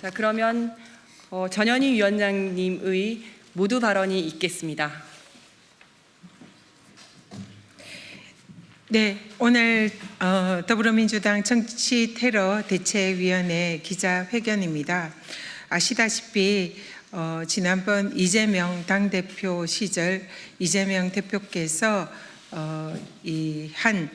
자, 그러면 전현희 위원장님의 모두 발언이 있겠습니다. 네, 오늘 더불어민주당 정치테러 대책위원회 기자회견입니다. 아시다시피 지난번 이재명 당대표 시절 이재명 대표께서 이 한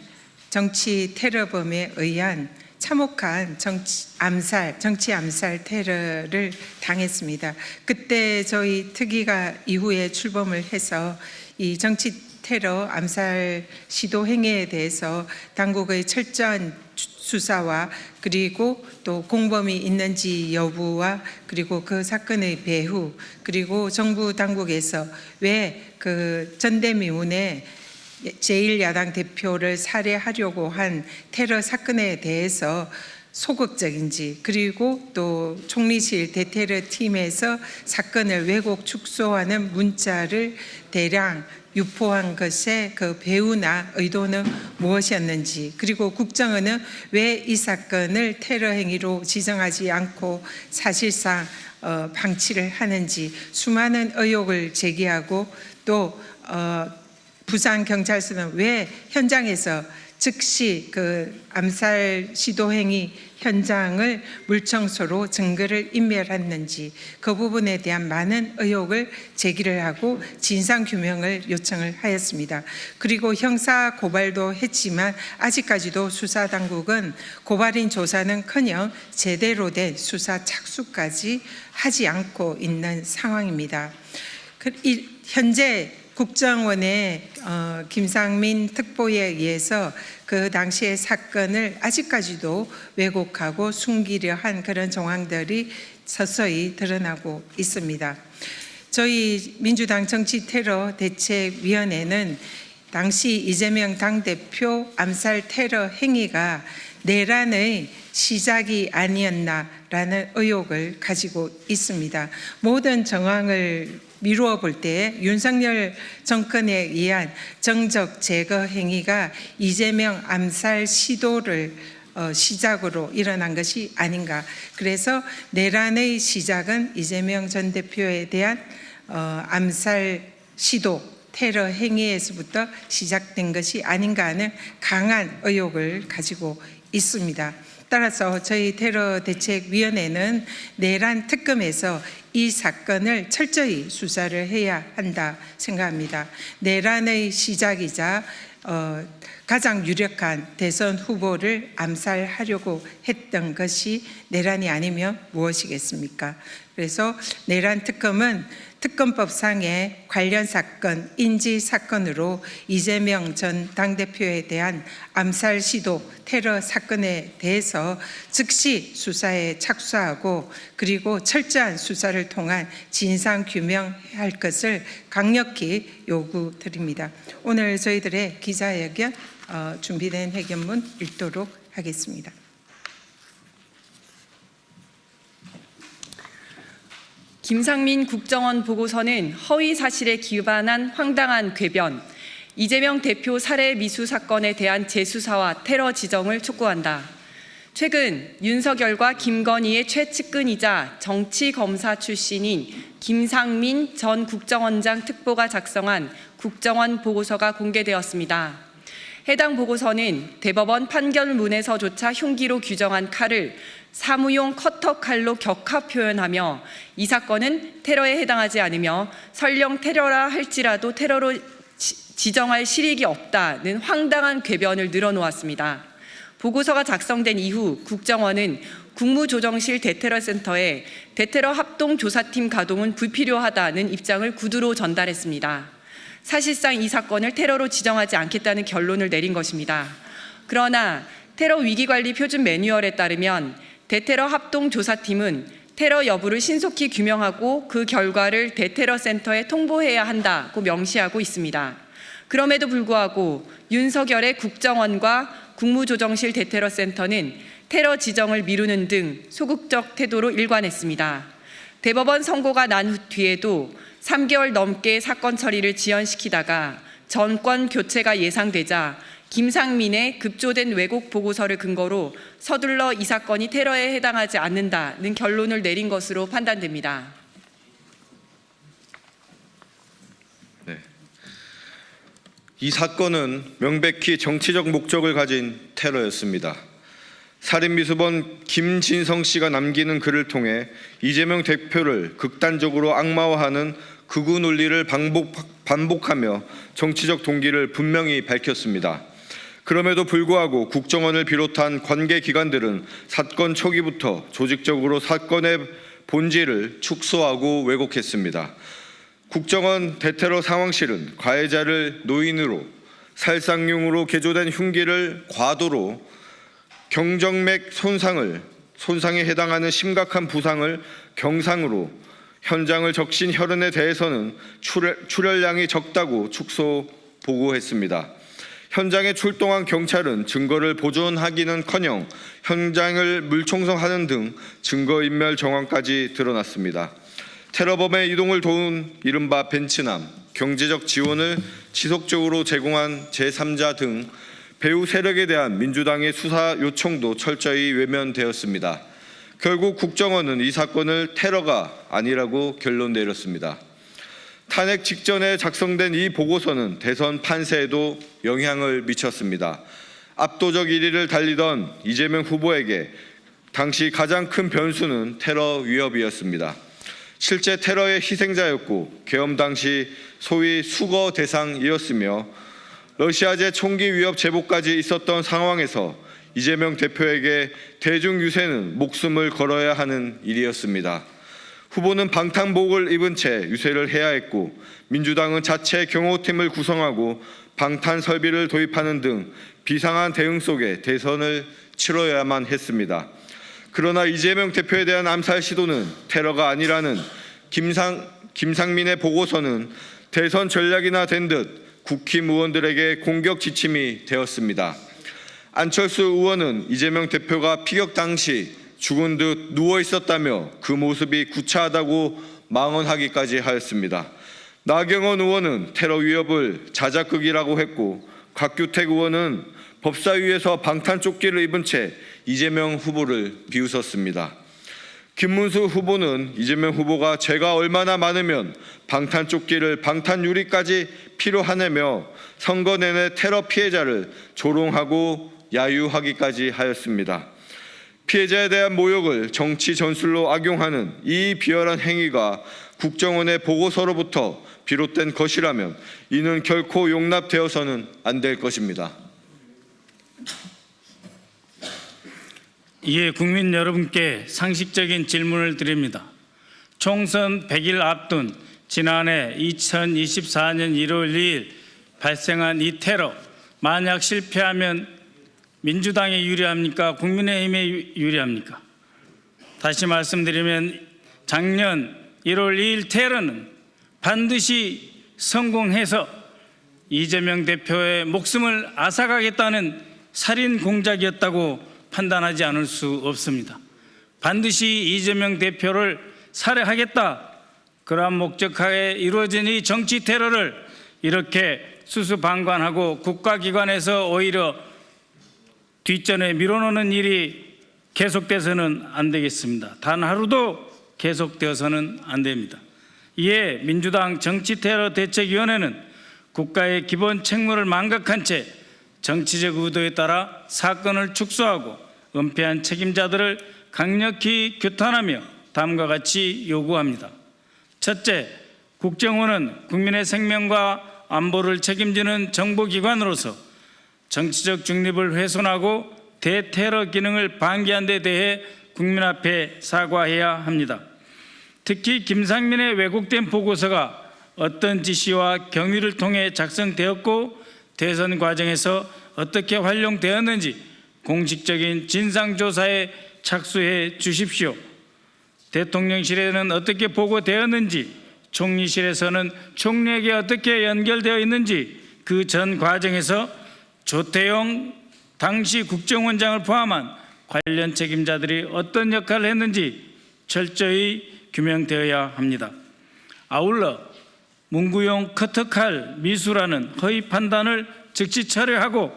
정치테러범에 의한 참혹한 정치 암살 테러를 당했습니다. 그때 저희 특위가 이후에 출범을 해서 이 정치 테러 암살 시도 행위에 대해서 당국의 철저한 수사와 그리고 또 공범이 있는지 여부와 그리고 그 사건의 배후 그리고 정부 당국에서 왜 그 전대미문에 제1야당 대표를 살해하려고 한 테러 사건에 대해서 소극적인지 그리고 또 총리실 대테러 팀에서 사건을 왜곡 축소하는 문자를 대량 유포한 것의 그 배후나 의도는 무엇이었는지 그리고 국정원은 왜 이 사건을 테러 행위로 지정하지 않고 사실상 방치를 하는지 수많은 의혹을 제기하고 또 부산경찰서는 왜 현장에서 즉시 그 암살 시도 행위 현장을 물청소로 증거를 인멸했는지 그 부분에 대한 많은 의혹을 제기를 하고 진상규명을 요청을 하였습니다. 그리고 형사 고발도 했지만 아직까지도 수사당국은 고발인 조사는커녕 제대로 된 수사 착수까지 하지 않고 있는 상황입니다. 현재 국정원의 김상민 특보에 의해서 그 당시의 사건을 아직까지도 왜곡하고 숨기려 한 그런 정황들이 서서히 드러나고 있습니다. 저희 민주당 정치테러대책위원회는 당시 이재명 당대표 암살 테러 행위가 내란의 시작이 아니었나라는 의혹을 가지고 있습니다. 모든 정황을 미루어 볼 때 윤석열 정권에 의한 정적 제거 행위가 이재명 암살 시도를 시작으로 일어난 것이 아닌가. 그래서 내란의 시작은 이재명 전 대표에 대한 암살 시도 테러 행위에서부터 시작된 것이 아닌가 하는 강한 의혹을 가지고 있습니다. 따라서 저희 테러대책위원회는 내란 특검에서 이 사건을 철저히 수사를 해야 한다 생각합니다. 내란의 시작이자 가장 유력한 대선 후보를 암살하려고 했던 것이 내란이 아니면 무엇이겠습니까? 그래서 내란 특검은 특검법상의 관련 사건, 인지 사건으로 이재명 전 당대표에 대한 암살 시도 테러 사건에 대해서 즉시 수사에 착수하고 그리고 철저한 수사를 통한 진상 규명할 것을 강력히 요구드립니다. 오늘 저희들의 기자회견 준비된 회견문 읽도록 하겠습니다. 김상민 국정원 보고서는 허위 사실에 기반한 황당한 궤변, 이재명 대표 살해 미수 사건에 대한 재수사와 테러 지정을 촉구한다. 최근 윤석열과 김건희의 최측근이자 정치검사 출신인 김상민 전 국정원장 특보가 작성한 국정원 보고서가 공개되었습니다. 해당 보고서는 대법원 판결문에서조차 흉기로 규정한 칼을 사무용 커터 칼로 격하 표현하며 이 사건은 테러에 해당하지 않으며 설령 테러라 할지라도 테러로 지정할 실익이 없다는 황당한 궤변을 늘어놓았습니다. 보고서가 작성된 이후 국정원은 국무조정실 대테러센터에 대테러 합동조사팀 가동은 불필요하다는 입장을 구두로 전달했습니다. 사실상 이 사건을 테러로 지정하지 않겠다는 결론을 내린 것입니다. 그러나 테러 위기관리 표준 매뉴얼에 따르면 대테러 합동조사팀은 테러 여부를 신속히 규명하고 그 결과를 대테러센터에 통보해야 한다고 명시하고 있습니다. 그럼에도 불구하고 윤석열의 국정원과 국무조정실 대테러센터는 테러 지정을 미루는 등 소극적 태도로 일관했습니다. 대법원 선고가 난 뒤에도 3개월 넘게 사건 처리를 지연시키다가 정권 교체가 예상되자 김상민의 급조된 왜곡 보고서를 근거로 서둘러 이 사건이 테러에 해당하지 않는다는 결론을 내린 것으로 판단됩니다. 네. 이 사건은 명백히 정치적 목적을 가진 테러였습니다. 살인미수범 김진성 씨가 남기는 글을 통해 이재명 대표를 극단적으로 악마화하는 극우 논리를 반복하며 정치적 동기를 분명히 밝혔습니다. 그럼에도 불구하고 국정원을 비롯한 관계기관들은 사건 초기부터 조직적으로 사건의 본질을 축소하고 왜곡했습니다. 국정원 대테러 상황실은 가해자를 노인으로 살상용으로 개조된 흉기를 과도로 경정맥 손상에 해당하는 심각한 부상을 경상으로 현장을 적신 혈흔에 대해서는 출혈량이 적다고 축소 보고했습니다. 현장에 출동한 경찰은 증거를 보존하기는커녕 현장을 물청소하는 등 증거인멸 정황까지 드러났습니다. 테러범의 이동을 도운 이른바 벤츠남, 경제적 지원을 지속적으로 제공한 제3자 등 배후 세력에 대한 민주당의 수사 요청도 철저히 외면되었습니다. 결국 국정원은 이 사건을 테러가 아니라고 결론 내렸습니다. 탄핵 직전에 작성된 이 보고서는 대선 판세에도 영향을 미쳤습니다. 압도적 1위를 달리던 이재명 후보에게 당시 가장 큰 변수는 테러 위협이었습니다. 실제 테러의 희생자였고 계엄 당시 소위 수거 대상이었으며 러시아제 총기 위협 제보까지 있었던 상황에서 이재명 대표에게 대중 유세는 목숨을 걸어야 하는 일이었습니다. 후보는 방탄복을 입은 채 유세를 해야 했고 민주당은 자체 경호팀을 구성하고 방탄 설비를 도입하는 등 비상한 대응 속에 대선을 치러야만 했습니다. 그러나 이재명 대표에 대한 암살 시도는 테러가 아니라는 김상민의 보고서는 대선 전략이나 된 듯 국힘 의원들에게 공격 지침이 되었습니다. 안철수 의원은 이재명 대표가 피격 당시 죽은 듯 누워 있었다며 그 모습이 구차하다고 망언하기까지 하였습니다. 나경원 의원은 테러 위협을 자작극이라고 했고 곽규택 의원은 법사위에서 방탄조끼를 입은 채 이재명 후보를 비웃었습니다. 김문수 후보는 이재명 후보가 죄가 얼마나 많으면 방탄조끼를 방탄유리까지 필요하냐며 선거 내내 테러 피해자를 조롱하고 야유하기까지 하였습니다. 피해자에 대한 모욕을 정치 전술로 악용하는 이 비열한 행위가 국정원의 보고서로부터 비롯된 것이라면 이는 결코 용납되어서는 안 될 것입니다. 이에 국민 여러분께 상식적인 질문을 드립니다. 총선 100일 앞둔 지난해 2024년 1월 2일 발생한 이 테러, 만약 실패하면 민주당에 유리합니까? 국민의힘에 유리합니까? 다시 말씀드리면 작년 1월 2일 테러는 반드시 성공해서 이재명 대표의 목숨을 앗아가겠다는 살인 공작이었다고 판단하지 않을 수 없습니다. 반드시 이재명 대표를 살해하겠다, 그러한 목적하에 이루어진 이 정치 테러를 이렇게 수수방관하고 국가기관에서 오히려 뒷전에 밀어넣는 일이 계속돼서는 안 되겠습니다. 단 하루도 계속되어서는 안 됩니다. 이에 민주당 정치테러대책위원회는 국가의 기본 책무를 망각한 채 정치적 의도에 따라 사건을 축소하고 은폐한 책임자들을 강력히 규탄하며 다음과 같이 요구합니다. 첫째, 국정원은 국민의 생명과 안보를 책임지는 정보기관으로서 정치적 중립을 훼손하고 대테러 기능을 방기한 데 대해 국민 앞에 사과해야 합니다. 특히 김상민의 왜곡된 보고서가 어떤 지시와 경위를 통해 작성되었고 대선 과정에서 어떻게 활용되었는지 공식적인 진상조사에 착수해 주십시오. 대통령실에는 어떻게 보고되었는지, 총리실에서는 총리에게 어떻게 연결되어 있는지 그 전 과정에서 조태용 당시 국정원장을 포함한 관련 책임자들이 어떤 역할을 했는지 철저히 규명되어야 합니다. 아울러 문구용 커터칼 미수라는 허위 판단을 즉시 철회하고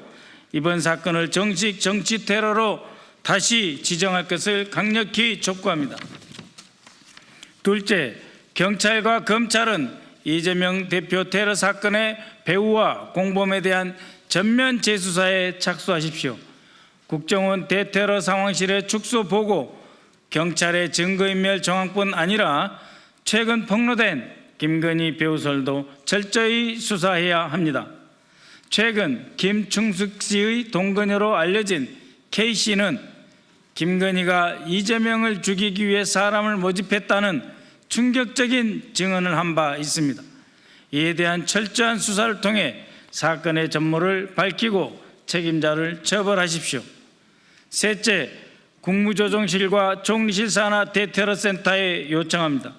이번 사건을 정식 정치 테러로 다시 지정할 것을 강력히 촉구합니다. 둘째, 경찰과 검찰은 이재명 대표 테러 사건의 배후와 공범에 대한 전면 재수사에 착수하십시오. 국정원 대테러 상황실의 축소 보고, 경찰의 증거인멸 정황뿐 아니라 최근 폭로된 김건희 배우설도 철저히 수사해야 합니다. 최근 김충숙 씨의 동거녀로 알려진 K씨는 김건희가 이재명을 죽이기 위해 사람을 모집했다는 충격적인 증언을 한 바 있습니다. 이에 대한 철저한 수사를 통해 사건의 전모를 밝히고 책임자를 처벌하십시오. 셋째, 국무조정실과 총리실 산하 대테러센터에 요청합니다.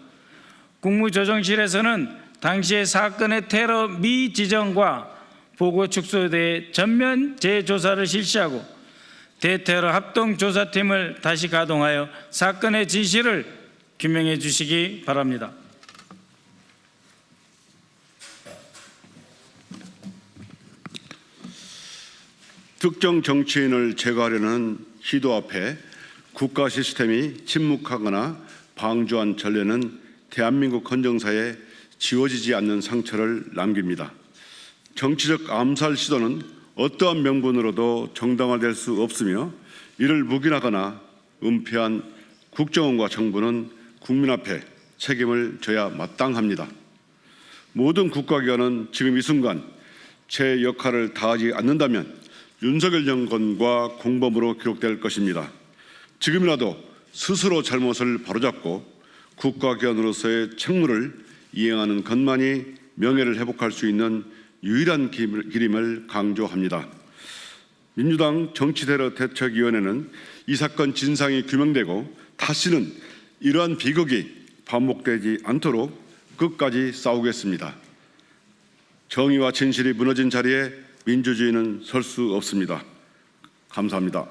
국무조정실에서는 당시의 사건의 테러 미지정과 보고 축소에 대해 전면 재조사를 실시하고 대테러 합동조사팀을 다시 가동하여 사건의 진실을 규명해 주시기 바랍니다. 특정 정치인을 제거하려는 시도 앞에 국가 시스템이 침묵하거나 방조한 전례는 대한민국 헌정사에 지워지지 않는 상처를 남깁니다. 정치적 암살 시도는 어떠한 명분으로도 정당화될 수 없으며 이를 묵인하거나 은폐한 국정원과 정부는 국민 앞에 책임을 져야 마땅합니다. 모든 국가기관은 지금 이 순간 제 역할을 다하지 않는다면 윤석열 정권과 공범으로 기록될 것입니다. 지금이라도 스스로 잘못을 바로잡고 국가기관으로서의 책무를 이행하는 것만이 명예를 회복할 수 있는 유일한 길임을 강조합니다. 민주당 정치테러 대책위원회는 이 사건 진상이 규명되고 다시는 이러한 비극이 반복되지 않도록 끝까지 싸우겠습니다. 정의와 진실이 무너진 자리에 민주주의는 설 수 없습니다. 감사합니다.